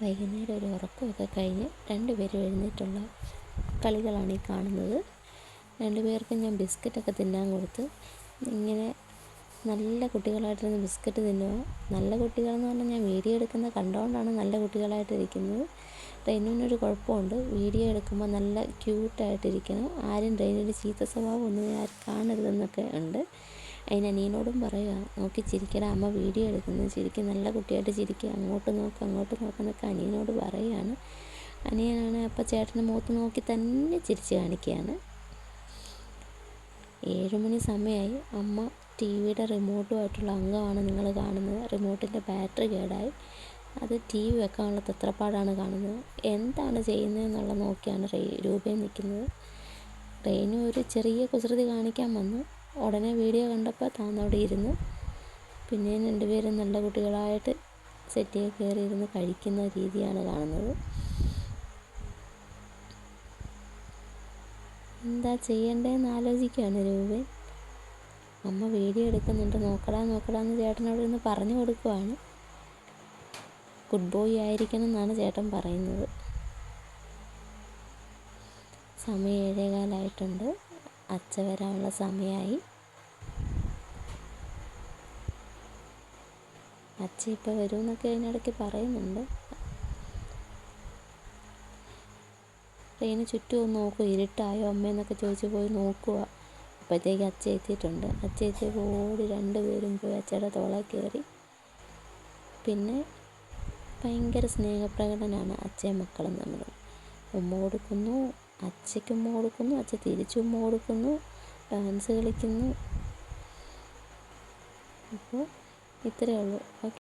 വൈകുന്നേരം ഒരു ഉറക്കമൊക്കെ കഴിഞ്ഞ് രണ്ടുപേരും എഴുന്നേറ്റുള്ള കളികളാണ് ഈ കാണുന്നത്. രണ്ടുപേർക്കും ഞാൻ ബിസ്ക്കറ്റൊക്കെ തിന്നാൻ കൊടുത്ത് ഇങ്ങനെ നല്ല കുട്ടികളായിട്ടിരുന്ന് ബിസ്ക്കറ്റ് തിന്നുക. നല്ല കുട്ടികളെന്ന് പറഞ്ഞാൽ ഞാൻ വീഡിയോ എടുക്കുന്ന കണ്ടുകൊണ്ടാണ് നല്ല കുട്ടികളായിട്ടിരിക്കുന്നത്. റെയിനുവിനൊരു കുഴപ്പമുണ്ട്, വീഡിയോ എടുക്കുമ്പോൾ നല്ല ക്യൂട്ടായിട്ടിരിക്കണം, ആരും റെയിനിൻ്റെ ചീത്ത സ്വഭാവം ഒന്നും ആരും കാണരുതെന്നൊക്കെ ഉണ്ട്. അതിന് അനിയനോടും പറയുക, നോക്കി ചിരിക്കട, അമ്മ വീഡിയോ എടുക്കുന്നത്, ചിരിക്കും, നല്ല കുട്ടിയായിട്ട് ചിരിക്കുക, അങ്ങോട്ട് നോക്കുന്നൊക്കെ അനിയനോട് പറയുകയാണ്. അനിയനാണ് അപ്പോൾ ചേട്ടൻ്റെ മുഖത്ത് നോക്കി തന്നെ ചിരിച്ച് കാണിക്കുകയാണ്. 7 മണി സമയമായി. അമ്മ ടി വിയുടെ റിമോട്ടുമായിട്ടുള്ള അംഗമാണ് നിങ്ങൾ കാണുന്നത്. റിമോട്ടിൻ്റെ ബാറ്ററി കേടായി, അത് ടി വി വെക്കാനുള്ള തത്രപ്പാടാണ് കാണുന്നത്. എന്താണ് ചെയ്യുന്നതെന്നുള്ള നോക്കിയാണ് രൂപയും നിൽക്കുന്നത്. റെയിനു ഒരു ചെറിയ കുസൃതി കാണിക്കാൻ വന്നു. ഉടനെ വീഡിയോ കണ്ടപ്പോൾ താന്നവിടെ ഇരുന്നു. പിന്നെ രണ്ടുപേരും നല്ല കുട്ടികളായിട്ട് സെറ്റിൽ കയറിയിരുന്ന് കഴിക്കുന്ന രീതിയാണ് കാണുന്നത്. എന്താ ചെയ്യണ്ടേന്ന് ആലോചിക്കുകയാണ് രൂപൻ. അമ്മ വീഡിയോ എടുക്കുന്നുണ്ട്, നോക്കടാന്ന് ചേട്ടനോട് ഇരുന്ന് പറഞ്ഞു കൊടുക്കുവാണ്. ഗുഡ് ബോയ് ആയിരിക്കണം എന്നാണ് ചേട്ടൻ പറയുന്നത്. സമയം 7:15 അച്ഛ വരാനുള്ള സമയമായി. അച്ഛ ഇപ്പോൾ വരുമെന്നൊക്കെ അതിനിടയ്ക്ക് പറയുന്നുണ്ട്. റെയിന് ചുറ്റും ഒന്ന് നോക്കുക, ഇരുട്ടായോ അമ്മയെന്നൊക്കെ ചോദിച്ച് പോയി നോക്കുക. അപ്പോഴത്തേക്ക് അച്ഛ എത്തിയിട്ടുണ്ട്. അച്ഛ എത്തിയപ്പോൾ ഓടി രണ്ടുപേരും പോയി അച്ഛയുടെ തോളയിൽ കയറി. പിന്നെ ഭയങ്കര സ്നേഹപ്രകടനമാണ് അച്ഛയും മക്കളും തമ്മിൽ. ഉമ്മ കൊടുക്കുന്നു, അച്ഛയ്ക്ക് ഉമ്മ കൊടുക്കുന്നു, അച്ഛ തിരിച്ച് ഉമ്മ കൊടുക്കുന്നു, ഡാൻസ് കളിക്കുന്നു. അപ്പോൾ ഇത്രയേ ഉള്ളൂ.